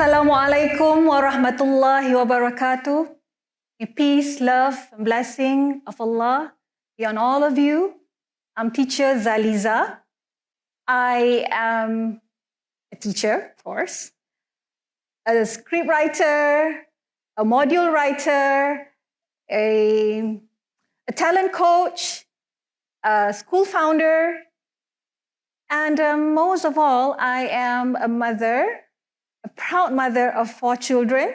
Assalamualaikum warahmatullahi wabarakatuh. May peace, love, and blessing of Allah be on all of you. I'm teacher Zaliza. I am a teacher, of course, a script writer, a module writer, a talent coach, a school founder, and most of all, I am a mother, a proud mother of 4 children,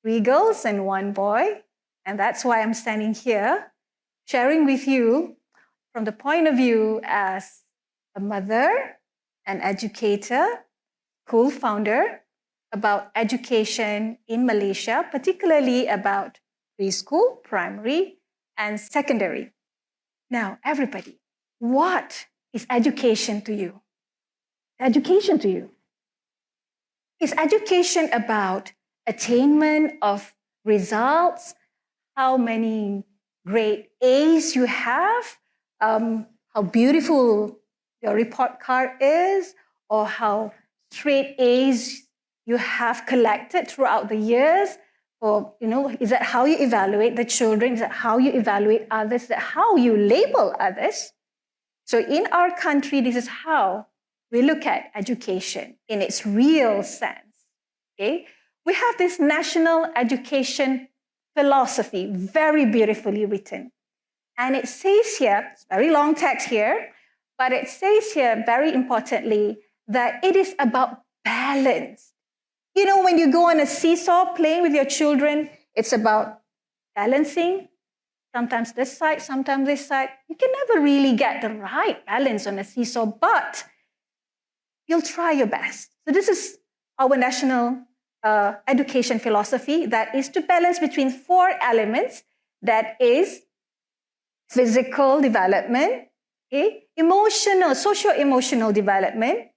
3 girls and 1 boy. And that's why I'm standing here, sharing with you from the point of view as a mother, an educator, school founder, about education in Malaysia, particularly about preschool, primary, and secondary. Now, everybody, what is education to you? Education to you. Is education about attainment of results, how many grade A's you have, how beautiful your report card is, or how straight A's you have collected throughout the years? Or, is that how you evaluate the children? Is that how you evaluate others? Is that how you label others? So in our country, this is how we look at education in its real sense. Okay? We have this national education philosophy, very beautifully written. And it says here, it's a very long text here, but it says here very importantly that it is about balance. When you go on a seesaw playing with your children, it's about balancing. Sometimes this side, sometimes this side. You can never really get the right balance on a seesaw, but you'll try your best. So this is our national education philosophy, that is to balance between 4 elements. That is physical development, emotional, socio-emotional development.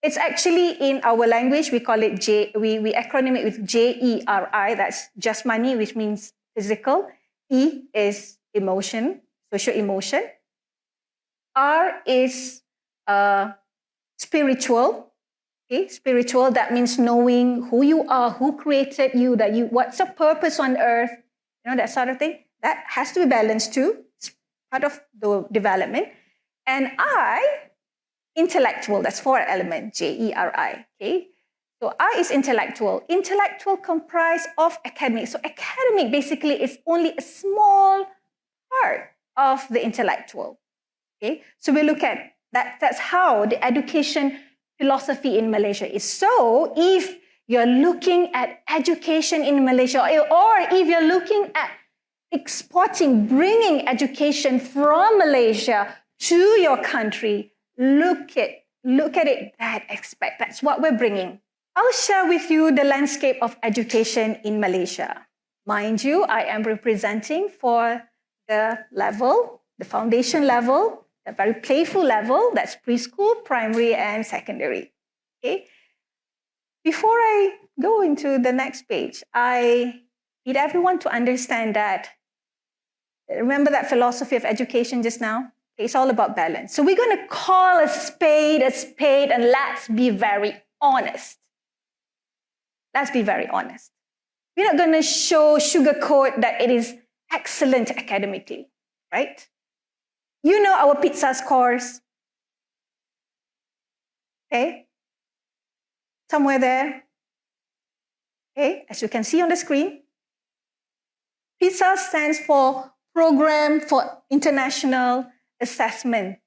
It's actually in our language, we call it we acronym it with JERI, that's just money, which means physical. E is emotion, socio-emotion. R is spiritual. Spiritual, that means knowing who you are, who created you, what's the purpose on earth, that sort of thing. That has to be balanced too. It's part of the development. And I, intellectual, that's 4 element, JERI. Okay? So I is intellectual. Intellectual comprised of academic. So academic basically is only a small part of the intellectual. Okay? So we look at that. That's how the education philosophy in Malaysia is. So if you're looking at education in Malaysia, or if you're looking at exporting, bringing education from Malaysia to your country, look at it that aspect. That's what we're bringing. I'll share with you the landscape of education in Malaysia. Mind you, I am representing for the level, the foundation level, a very playful level, that's preschool, primary, and secondary. Okay? Before I go into the next page, I need everyone to understand that, remember that philosophy of education just now? Okay, it's all about balance. So we're going to call a spade, and let's be very honest. Let's be very honest. We're not going to sugarcoat that it is excellent academically, right? You know our pizza scores. Okay? Somewhere there. Okay? As you can see on the screen, PISA stands for Program for International Assessment.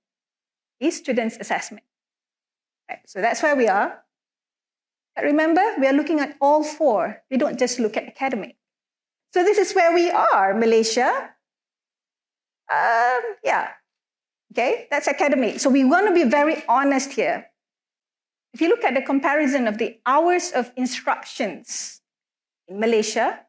It's students' assessment. Right? So that's where we are. But remember, we are looking at all 4. We don't just look at academic. So this is where we are, Malaysia. Okay, that's academic. So we want to be very honest here. If you look at the comparison of the hours of instructions in Malaysia,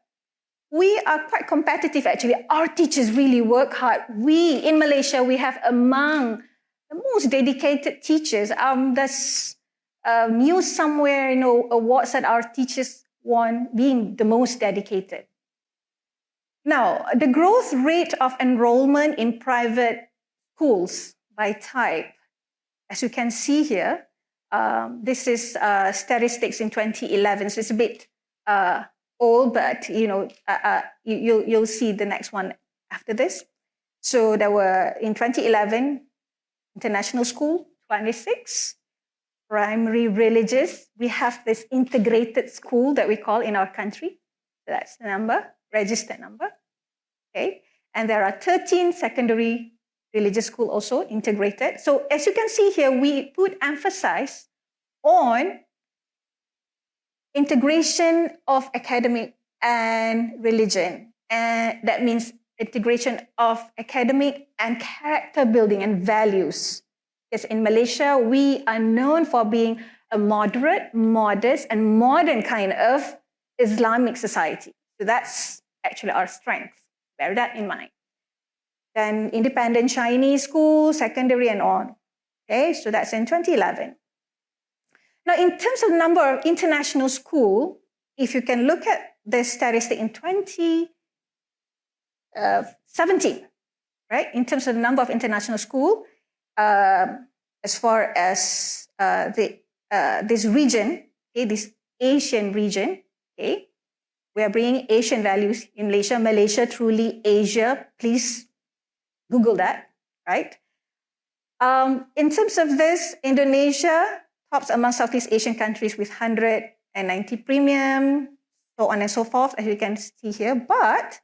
we are quite competitive actually. Our teachers really work hard. We, in Malaysia, we have among the most dedicated teachers. There's news somewhere, awards that our teachers won being the most dedicated. Now, the growth rate of enrollment in private schools by type, as you can see here, This is statistics in 2011, so it's a bit old, but you'll see the next one after this. So there were, in 2011, international school, 26, primary religious. We have this integrated school that we call in our country. That's the number, registered number. Okay, and there are 13 secondary religious school also integrated. So as you can see here, we put emphasis on integration of academic and religion. And that means integration of academic and character building and values. Yes, in Malaysia, we are known for being a moderate, modest, and modern kind of Islamic society. So that's actually our strength. Bear that in mind. Then independent Chinese school, secondary and on. Okay, so that's in 2011. Now, in terms of number of international school, if you can look at the statistic in 2017, right? In terms of the number of international school, as far as this region, okay, this Asian region, okay, we are bringing Asian values in Malaysia. Malaysia, truly Asia. Please Google that, right? In terms of this, Indonesia tops among Southeast Asian countries with 190 premium, so on and so forth, as you can see here. But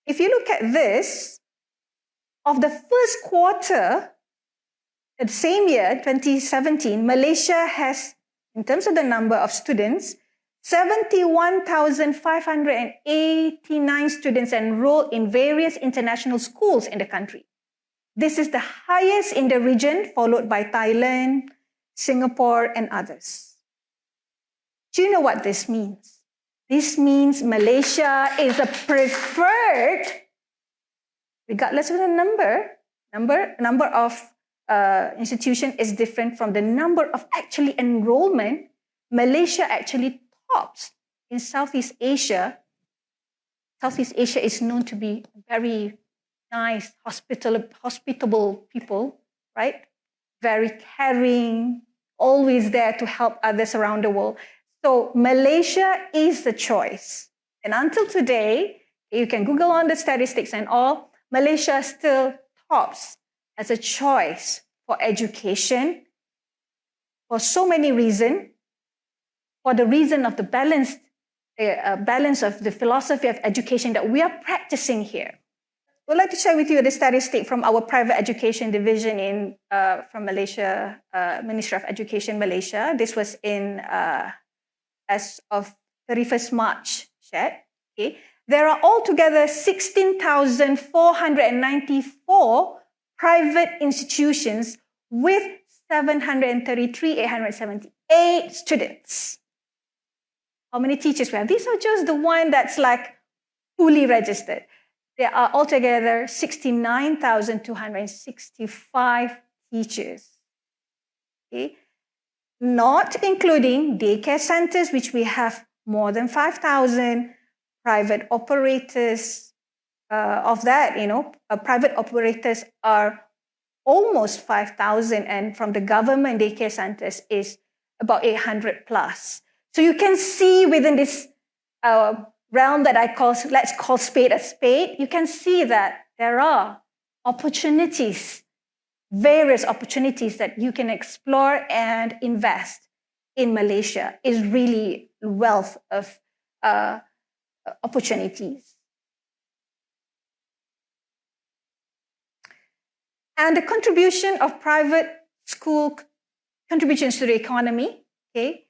if you look at this, of the first quarter, the same year, 2017, Malaysia has, in terms of the number of students, 71,589 students enrolled in various international schools in the country. This is the highest in the region, followed by Thailand, Singapore, and others. Do you know what this means? This means Malaysia is a preferred, regardless of the number of institution is different from the number of actually enrollment. Malaysia actually tops in Southeast Asia. Southeast Asia is known to be very nice, hospitable people, right? Very caring, always there to help others around the world. So Malaysia is the choice. And until today, you can Google on the statistics and all, Malaysia still tops as a choice for education for so many reasons. For the reason of the balance of the philosophy of education that we are practicing here. We'd like to share with you the statistic from our private education division from Malaysia, Ministry of Education Malaysia. This was in as of 31st March shared. Okay. There are altogether 16,494 private institutions with 733,878 students. How many teachers we have? These are just the one that's like fully registered. There are altogether 69,265 teachers. Okay? Not including daycare centers, which we have more than 5,000, private operators. Of that, private operators are almost 5,000, and from the government daycare centers is about 800 plus. So you can see within this realm that let's call spade a spade, you can see that there are opportunities, various opportunities that you can explore and invest in Malaysia. Is really wealth of opportunities. And the contribution of private school contributions to the economy, okay,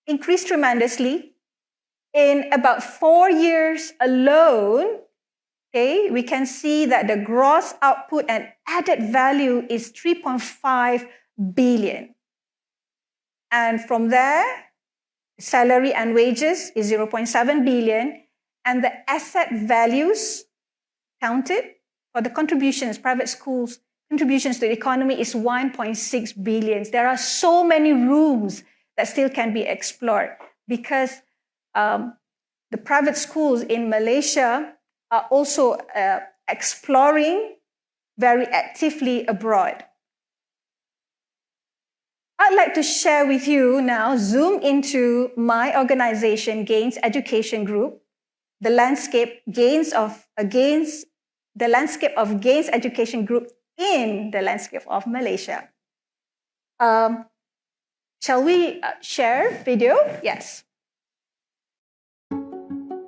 increased tremendously. In about 4 years alone, okay, we can see that the gross output and added value is 3.5 billion. And from there, salary and wages is 0.7 billion, and the asset values counted for the contributions, private schools, contributions to the economy is 1.6 billion. There are so many rooms that still can be explored because the private schools in Malaysia are also exploring very actively abroad. I'd like to share with you now, zoom into my organization, Gains Education Group, the landscape of Gains Education Group in the landscape of Malaysia. Shall we share video? Yes.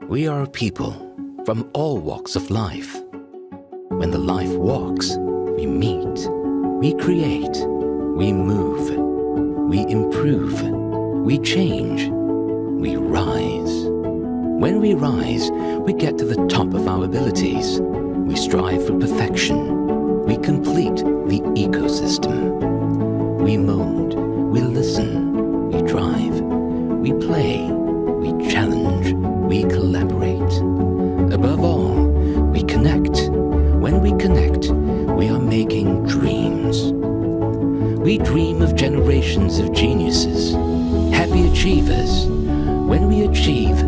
We are a people from all walks of life. When the life walks, we meet, we create, we move, we improve, we change, we rise. When we rise, we get to the top of our abilities. We strive for perfection. We complete the ecosystem. We mold, we listen, we drive, we play, we challenge, we collaborate. Above all, we connect. When we connect, we are making dreams. We dream of generations of geniuses, happy achievers. When we achieve,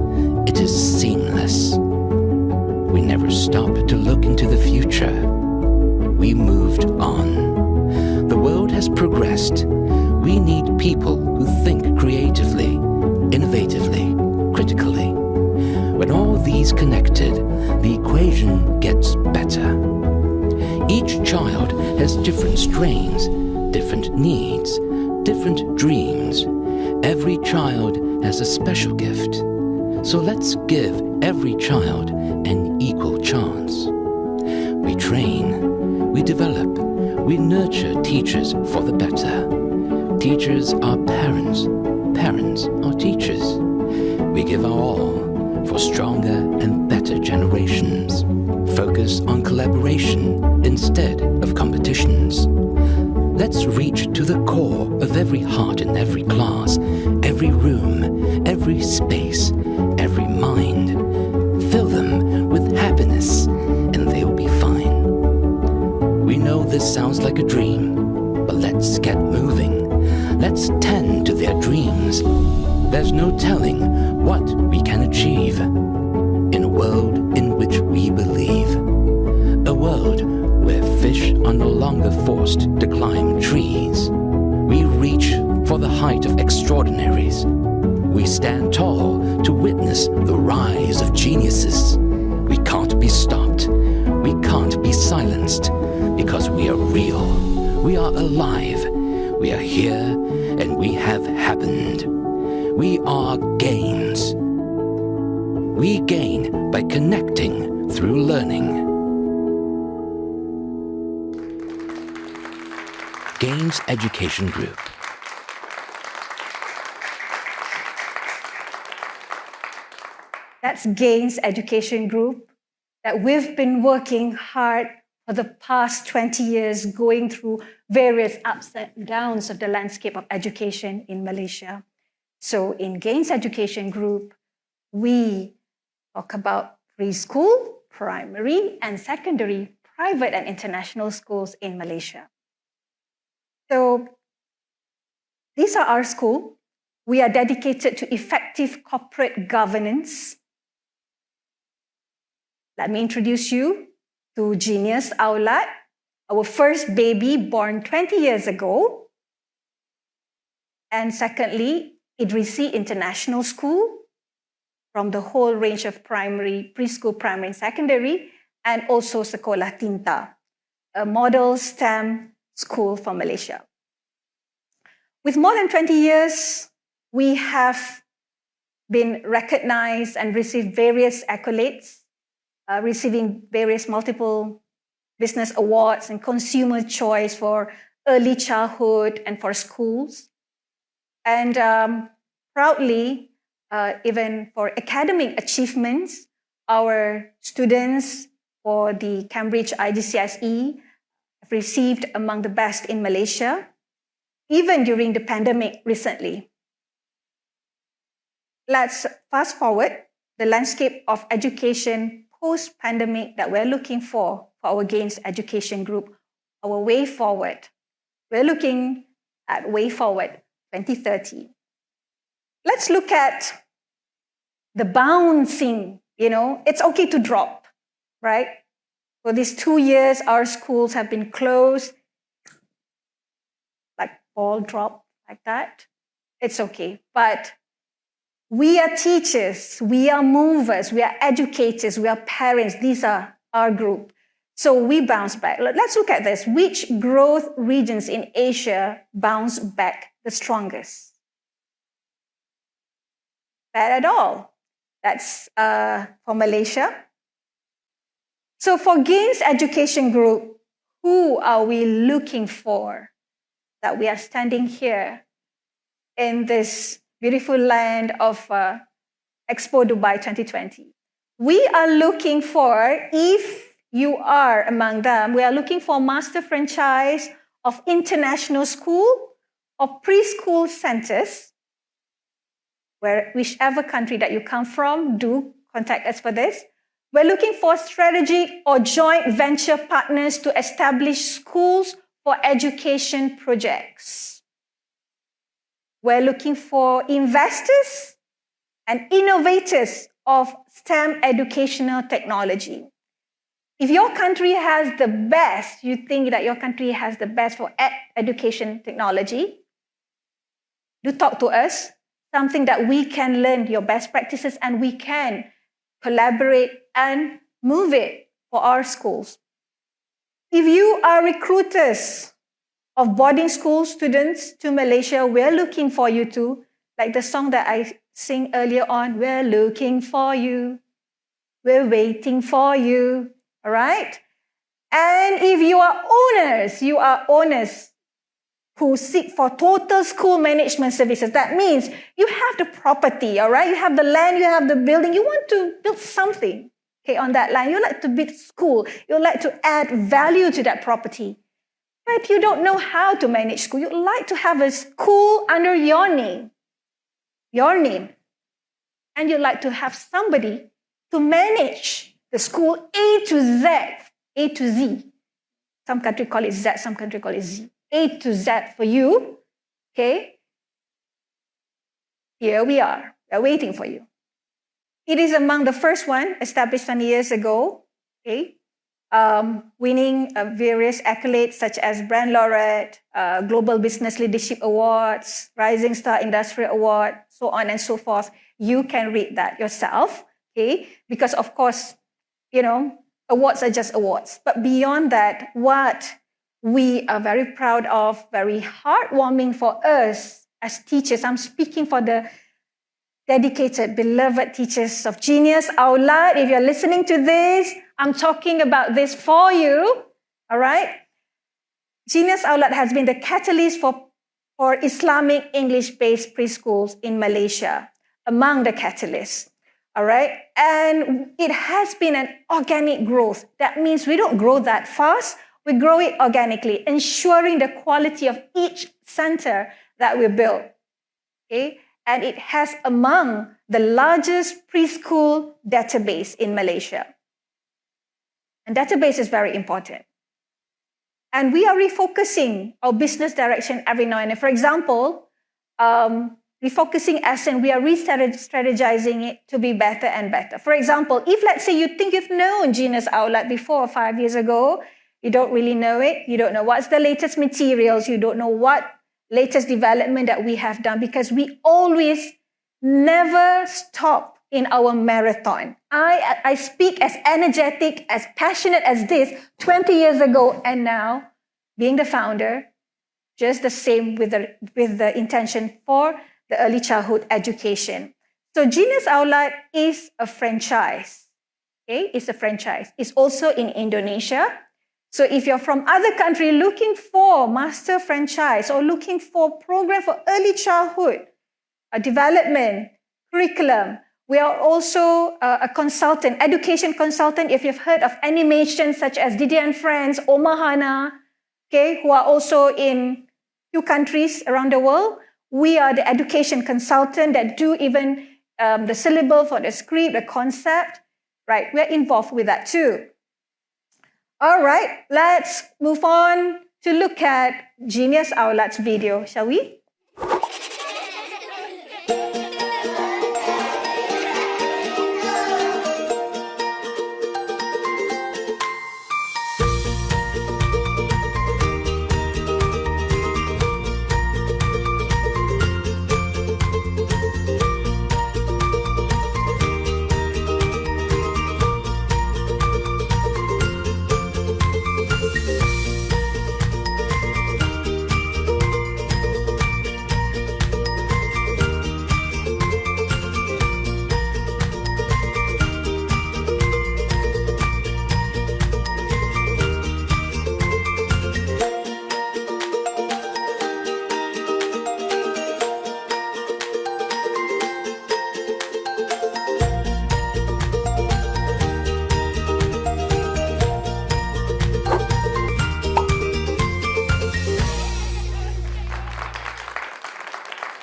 it is seamless. We never stop to look into the future. We moved on. The world has progressed. We need people who think creatively, innovatively, critically. When all these connected, the equation gets better. Each child has different strains, different needs, different dreams. Every child has a special gift. So let's give every child an equal chance. We train, we develop, we nurture teachers for the better. Teachers are parents, parents are teachers. We give our all for stronger and better generations. Focus on collaboration instead of competitions. Let's reach to the core of every heart in every class, every room, every space, every mind. Fill them with happiness and they'll be fine. We know this sounds like a dream, but let's get moving. Let's tend to their dreams. There's no telling what we can achieve in a world in which we believe. A world where fish are no longer forced to climb trees. We reach for the height of extraordinaries. We stand tall to witness the rise of geniuses. We can't be stopped. We can't be silenced because we are real. We are alive. We are here and we have happened. We are gains. We gain by connecting through learning. Gains Education Group. That's Gains Education Group that we've been working hard for the past 20 years, going through various ups and downs of the landscape of education in Malaysia. So in Gains Education Group, we talk about preschool, primary, and secondary, private and international schools in Malaysia. So these are our schools. We are dedicated to effective corporate governance. Let me introduce you to Genius Aulad, our first baby born 20 years ago. And secondly, Idrissi International School, from the whole range of primary, preschool, primary, and secondary, and also Sekolah Tinta, a model STEM school for Malaysia. With more than 20 years, we have been recognized and received various accolades, receiving various multiple business awards and consumer choice for early childhood and for schools. And proudly, even for academic achievements, our students for the Cambridge IGCSE have received among the best in Malaysia, even during the pandemic recently. Let's fast forward the landscape of education post-pandemic that we're looking for our Gains Education Group, our way forward. We're looking at way forward 2030. Let's look at the bouncing, it's okay to drop, right? For these 2 years, our schools have been closed, like ball drop, like that, it's okay. But we are teachers, we are movers, we are educators, we are parents. These are our group. So we bounce back. Let's look at this. Which growth regions in Asia bounce back the strongest? Bad at all. That's for Malaysia. So for Gains Education Group, who are we looking for that we are standing here in this beautiful land of Expo Dubai 2020? We are looking for, if you are among them, we are looking for master franchise of international school or preschool centers, whichever country that you come from, do contact us for this. We're looking for strategic or joint venture partners to establish schools for education projects. We're looking for investors and innovators of STEM educational technology. If your country has the best, you think that your country has the best for education technology, do talk to us, something that we can learn your best practices and we can collaborate and move it for our schools. If you are recruiters of boarding school students to Malaysia, we're looking for you too. Like the song that I sing earlier on, we're looking for you. We're waiting for you. All right? And if you are owners who seek for total school management services, that means you have the property, all right? You have the land, you have the building, you want to build something, okay, on that land. You like to build school. You like to add value to that property. But you don't know how to manage school. You like to have a school under your name. And you like to have somebody to manage the school A to Z. Some country call it Z, some country call it Z. A to Z for you, okay? Here we are. We're waiting for you. It is among the first one established 20 years ago, okay? Winning various accolades such as Brand Laureate, Global Business Leadership Awards, Rising Star Industry Award, so on and so forth. You can read that yourself, okay? Because of course, awards are just awards. But beyond that, what we are very proud of, very heartwarming for us as teachers. I'm speaking for the dedicated, beloved teachers of Genius Aulad. If you're listening to this, I'm talking about this for you, all right? Genius Aulad has been the catalyst for Islamic English-based preschools in Malaysia, among the catalysts, all right? And it has been an organic growth. That means we don't grow that fast. We grow it organically, ensuring the quality of each center that we build, okay? And it has among the largest preschool database in Malaysia. And database is very important. And we are refocusing our business direction every now and then. For example, refocusing as in we are re-strategizing it to be better and better. For example, if let's say you think you've known Genius Aulad 4 or 5 years ago, you don't really know it, you don't know what's the latest materials, you don't know what latest development that we have done, because we always never stop in our marathon. I speak as energetic, as passionate as this 20 years ago, and now, being the founder, just the same with the intention for the early childhood education. So Genius Aulad is a franchise. Okay, it's a franchise. It's also in Indonesia. So if you're from other country looking for master franchise or looking for program for early childhood development, curriculum, we are also a consultant, education consultant. If you've heard of animations such as Didi and Friends, Omahana, okay, who are also in few countries around the world, we are the education consultant that do even the syllable for the script, the concept, right? We're involved with that too. All right, let's move on to look at Genius Aulad's video, shall we?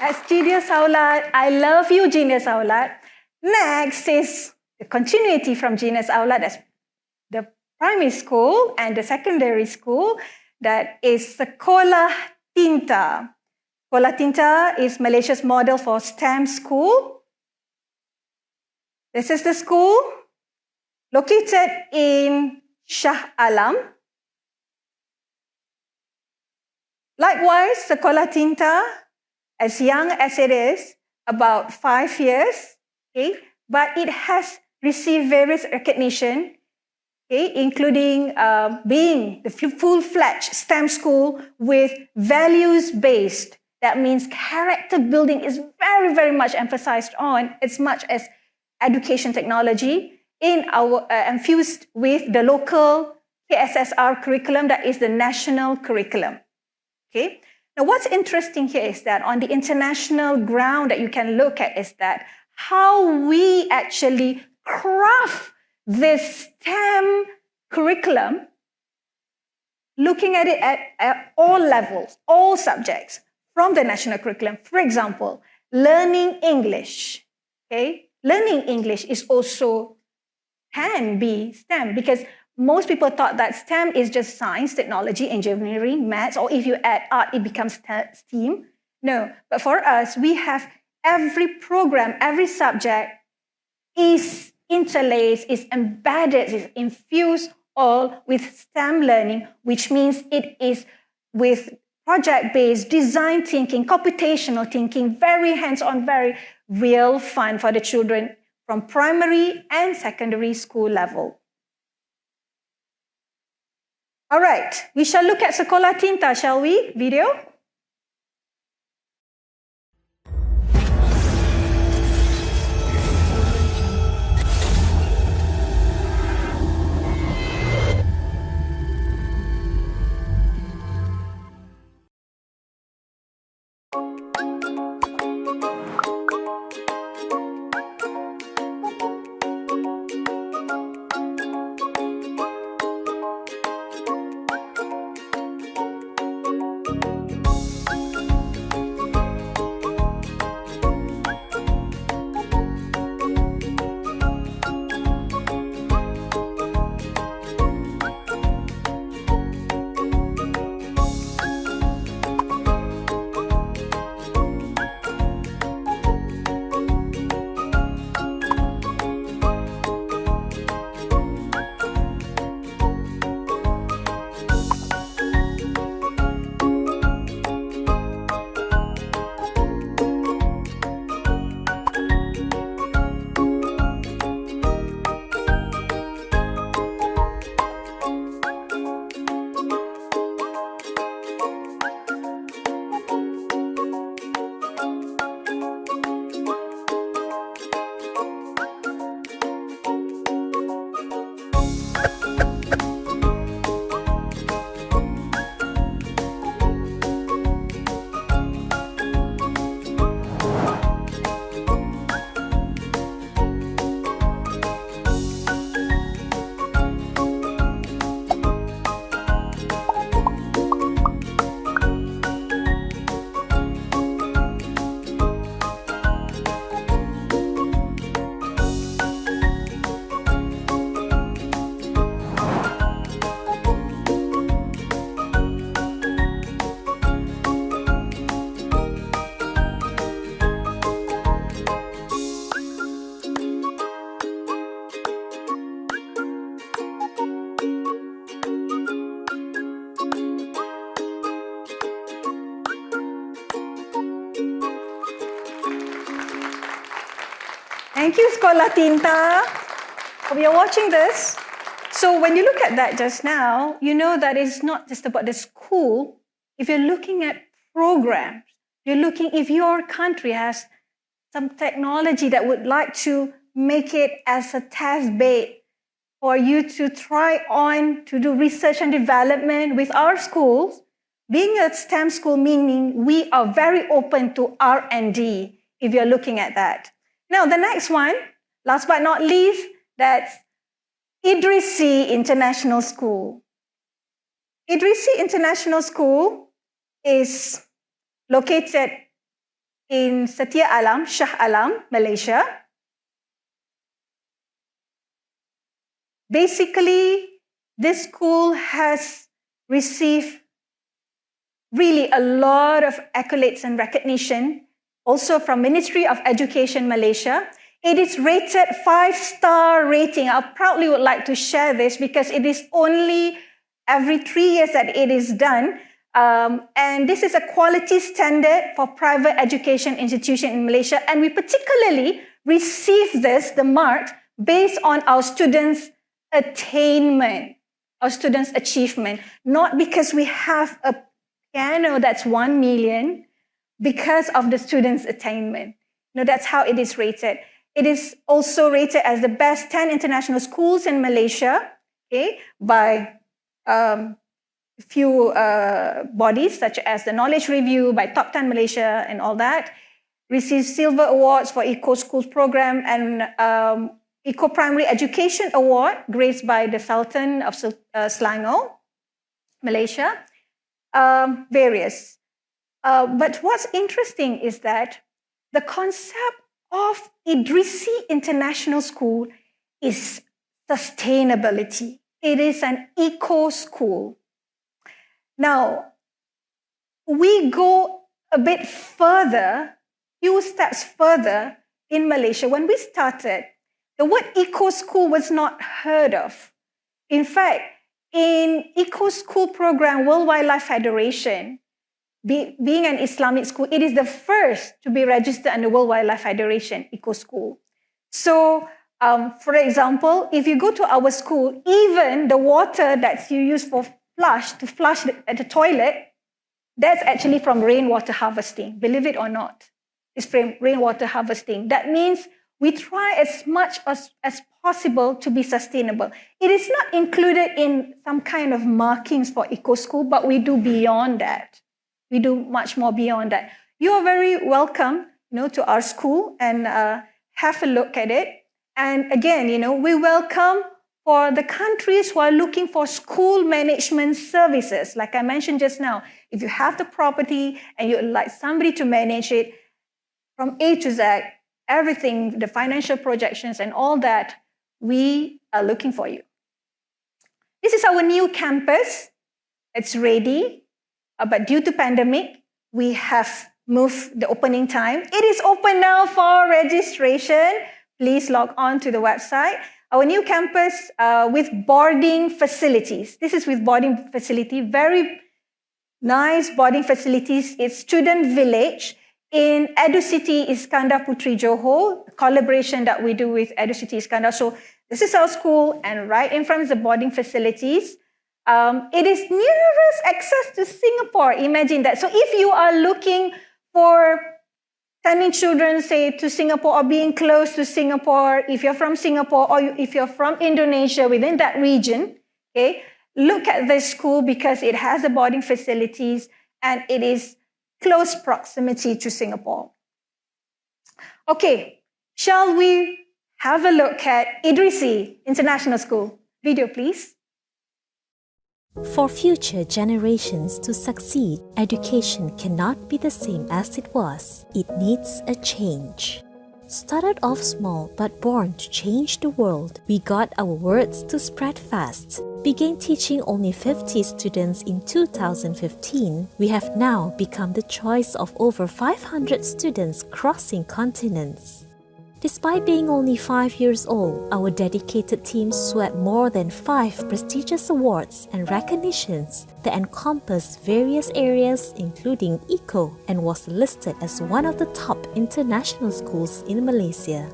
That's Genius Aulad. I love you, Genius Aulad. Next is the continuity from Genius Aulad. That's the primary school and the secondary school. That is Sekolah Tinta. Sekolah Tinta is Malaysia's model for STEM school. This is the school located in Shah Alam. Likewise, Sekolah Tinta, as young as it is, about 5 years, okay, but it has received various recognition, okay, including being the full-fledged STEM school with values-based. That means character building is very, very much emphasized on, as much as education technology in our infused with the local KSSR curriculum, that is the national curriculum. Okay. Now, what's interesting here is that on the international ground that you can look at is that how we actually craft this STEM curriculum, looking at it at all levels, all subjects from the national curriculum. For example, learning English. Okay, learning English is also can be STEM because most people thought that STEM is just science, technology, engineering, maths, or if you add art, it becomes STEAM. No, but for us, we have every program, every subject is interlaced, is embedded, is infused all with STEM learning, which means it is with project-based design thinking, computational thinking, very hands-on, very real fun for the children from primary and secondary school level. All right, we shall look at Sekolah Tinta, shall we? Video. Thank you, Sekolah Tinta. Hope you're watching this. So when you look at that just now, you know that it's not just about the school. If you're looking at programs, you're looking if your country has some technology that would like to make it as a test bed for you to try on to do research and development with our schools. Being a STEM school meaning we are very open to R&D if you're looking at that. Now, the next one, last but not least, that's Idrissi International School. Idrissi International School is located in Setia Alam, Shah Alam, Malaysia. Basically, this school has received really a lot of accolades and recognition, also from Ministry of Education Malaysia. It is rated 5-star rating. I proudly would like to share this because it is only every 3 years that it is done. And this is a quality standard for private education institution in Malaysia. And we particularly receive this, the mark, based on our students' attainment, our students' achievement. Not because we have a piano that's 1 million, because of the students' attainment. No, that's how it is rated. It is also rated as the best 10 international schools in Malaysia, okay, by a few bodies such as the Knowledge Review, by Top 10 Malaysia and all that. Received silver awards for Eco Schools program and Eco Primary Education Award, graced by the Sultan of Selangor, Malaysia. Various. But what's interesting is that the concept of Idrissi International School is sustainability. It is an eco school. Now, we go a bit further, few steps further in Malaysia. When we started, the word eco school was not heard of. In fact, in Eco School Program, World Wildlife Federation, being an Islamic school, it is the first to be registered under World Wildlife Federation, Eco School. So, for example, if you go to our school, even the water that you use to flush at the toilet, that's actually from rainwater harvesting, believe it or not. It's from rainwater harvesting. That means we try as much as possible to be sustainable. It is not included in some kind of markings for Eco School, but we do beyond that. We do much more beyond that. You are very welcome, to our school and have a look at it. And again, we welcome for the countries who are looking for school management services. Like I mentioned just now, if you have the property and you'd like somebody to manage it from A to Z, everything, the financial projections and all that, we are looking for you. This is our new campus. It's ready. But due to pandemic, we have moved the opening time. It is open now for registration. Please log on to the website. Our new campus with boarding facilities. This is with boarding facility, very nice boarding facilities. It's student village in EduCity Iskandar Puteri Johor, collaboration that we do with EduCity Iskandar. So this is our school, and right in front is the boarding facilities. It is nearest access to Singapore. Imagine that. So if you are looking for sending children, say, to Singapore or being close to Singapore, if you're from Singapore or if you're from Indonesia within that region, okay, look at this school because it has the boarding facilities and it is close proximity to Singapore. Okay, shall we have a look at Idrissi International School? Video, please. For future generations to succeed, education cannot be the same as it was. It needs a change. Started off small but born to change the world, we got our words to spread fast. Began teaching only 50 students in 2015, we have now become the choice of over 500 students crossing continents. Despite being only 5 years old, our dedicated team swept more than 5 prestigious awards and recognitions that encompass various areas including Eco and was listed as one of the top international schools in Malaysia.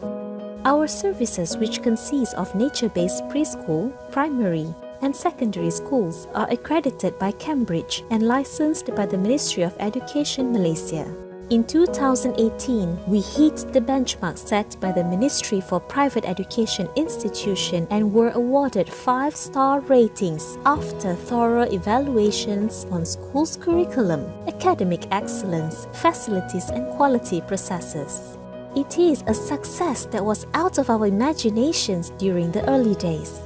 Our services, which consist of nature-based preschool, primary, and secondary schools, are accredited by Cambridge and licensed by the Ministry of Education Malaysia. In 2018, we hit the benchmark set by the Ministry for Private Education Institution and were awarded 5-star ratings after thorough evaluations on school's curriculum, academic excellence, facilities and quality processes. It is a success that was out of our imaginations during the early days.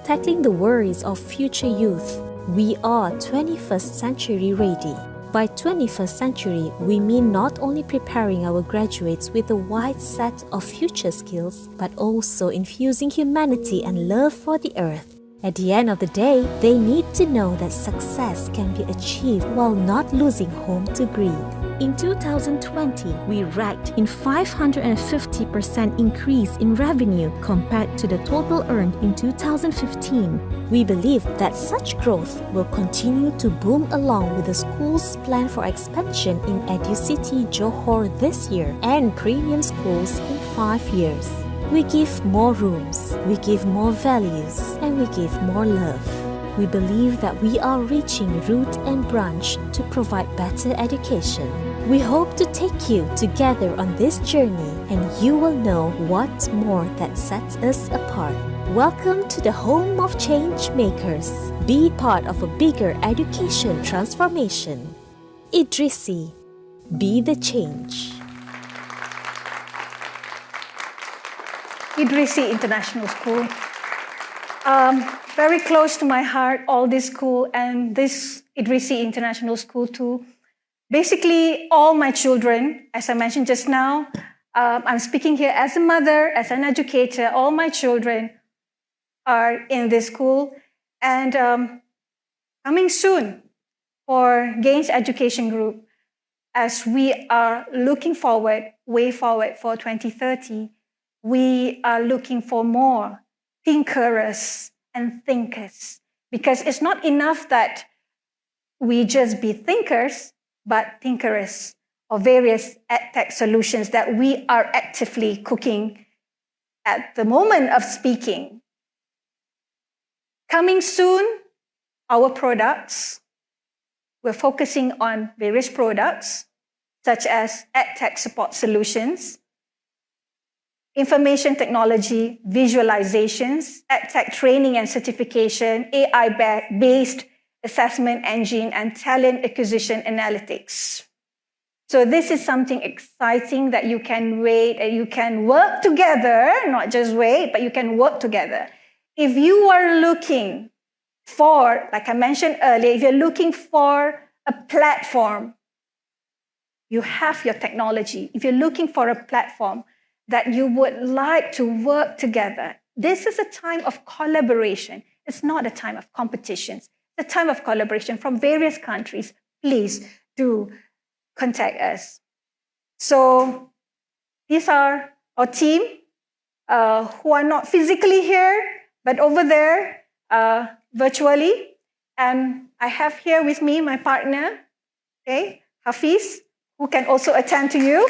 Tackling the worries of future youth, we are 21st century ready. By 21st century, we mean not only preparing our graduates with a wide set of future skills, but also infusing humanity and love for the earth. At the end of the day, they need to know that success can be achieved while not losing home to greed. In 2020, we ranked in 550% increase in revenue compared to the total earned in 2015. We believe that such growth will continue to boom along with the school's plan for expansion in EduCity Johor this year and premium schools in 5 years. We give more rooms, we give more values, and we give more love. We believe that we are reaching root and branch to provide better education. We hope to take you together on this journey, and you will know what more that sets us apart. Welcome to the home of change makers. Be part of a bigger education transformation. Idrissi, be the change. Idrissi International School. Very close to my heart, all this school and this Idrissi International School too. Basically, all my children, as I mentioned just now, I'm speaking here as a mother, as an educator, all my children are in this school. And coming soon for Gains Education Group, as we are looking forward, way forward for 2030, we are looking for more thinkers and thinkers, because it's not enough that we just be thinkers, but thinkers of various edtech solutions that we are actively cooking at the moment of speaking. Coming soon, our products. We're focusing on various products, such as edtech support solutions, information technology, visualizations, edtech training and certification, AI-based assessment engine, and talent acquisition analytics. So this is something exciting that you can you can work together, not just wait, but you can work together. If you are looking for, like I mentioned earlier, if you're looking for a platform, you have your technology. If you're looking for a platform that you would like to work together, this is a time of collaboration. It's not a time of competitions. It's a time of collaboration from various countries. Please do contact us. So these are our team who are not physically here, but over there virtually. And I have here with me my partner, okay, Hafiz, who can also attend to you.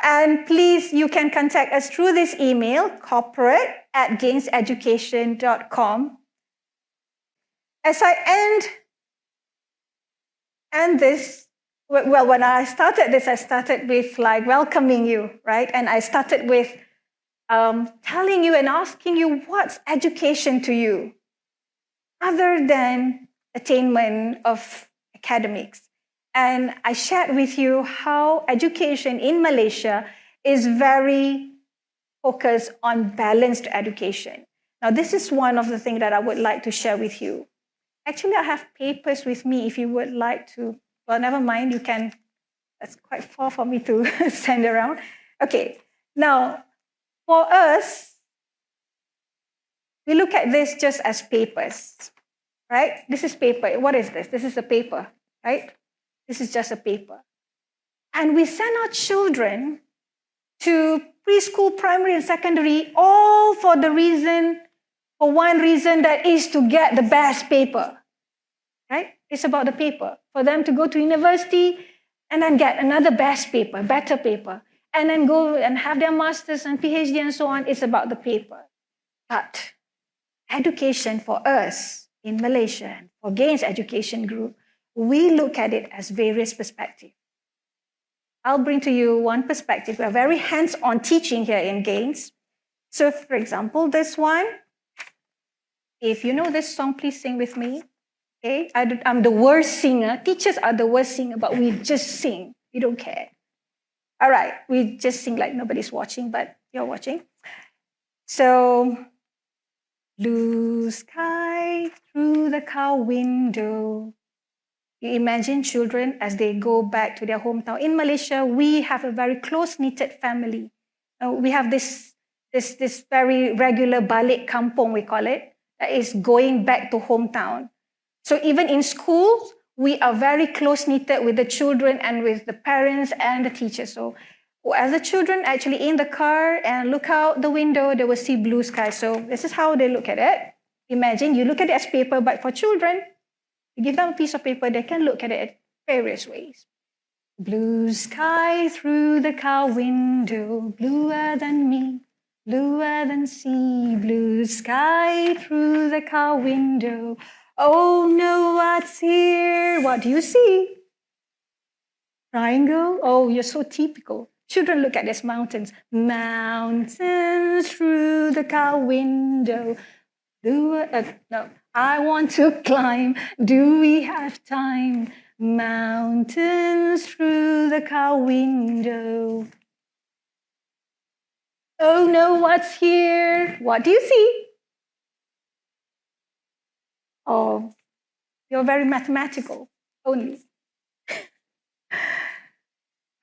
And please, you can contact us through this email, corporate@gainseducation.com. As I end this, well, when I started this, I started with like welcoming you, right? And I started with telling you and asking you, what's education to you? Other than attainment of academics. And I shared with you how education in Malaysia is very focused on balanced education. Now, this is one of the things that I would like to share with you. Actually, I have papers with me if you would like to. Well, never mind, you can. That's quite far for me to send around. Okay, now, for us, we look at this just as papers, right? This is paper. What is this? This is a paper, right? This is just a paper. And we send our children to preschool, primary, and secondary, all for one reason, that is to get the best paper, right? It's about the paper. For them to go to university and then get another best paper, better paper, and then go and have their masters and PhD and so on. It's about the paper. But education for us in Malaysia, and for Gains Education Group, we look at it as various perspectives. I'll bring to you one perspective. We're very hands-on teaching here in Gains. So, for example, this one, if you know this song, please sing with me. Okay? I'm the worst singer. Teachers are the worst singer, but we just sing. We don't care. All right, we just sing like nobody's watching, but you're watching. So, blue sky through the car window, You imagine children as they go back to their hometown. In Malaysia, we have a very close-knitted family. We have this very regular balik kampung, we call it, that is going back to hometown. So even in schools, we are very close-knitted with the children and with the parents and the teachers. So as the children actually in the car and look out the window, they will see blue sky. So this is how they look at it. Imagine you look at it as paper, but for children, you give them a piece of paper, they can look at it various ways. Blue sky through the car window, bluer than me, bluer than sea. Blue sky through the car window. Oh no, what's here? What do you see? Triangle? Oh, you're so typical. Children look at these mountains. Mountains through the car window. No, I want to climb. Do we have time? Mountains through the car window. Oh no, what's here? What do you see? Oh, you're very mathematical only.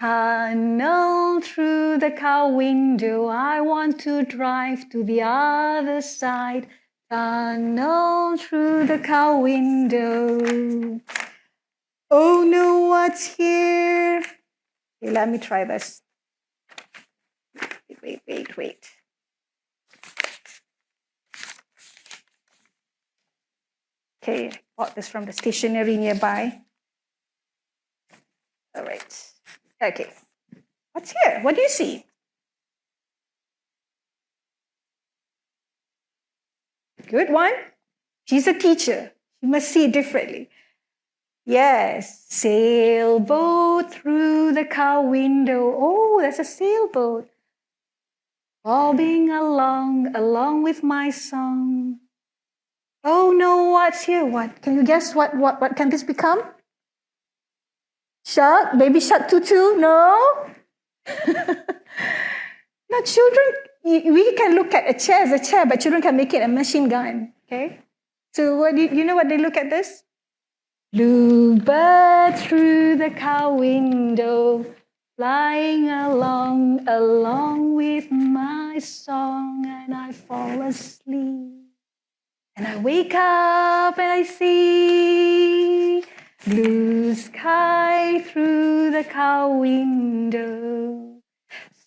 Tunnel through the car window. I want to drive to the other side. Tunnel through the car window. Oh no, what's here? Okay, let me try this. Wait. Okay, I bought this from the stationery nearby. All right. Okay. What's here? What do you see? Good one. She's a teacher. She must see it differently. Yes, sailboat through the car window. Oh, that's a sailboat. Bobbing along with my song. Oh no, what's here? What? Can you guess what can this become? Shark? Baby shark tutu? No? No, children, we can look at a chair as a chair, but children can make it a machine gun. Okay? So what you know what they look at this? Bluebird through the car window, flying along with my song, and I fall asleep. And I wake up and I see blue sky through the car window.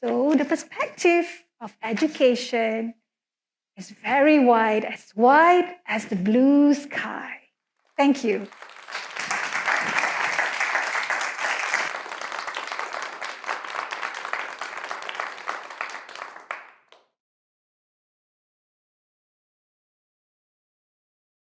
So the perspective of education is very wide as the blue sky. Thank you.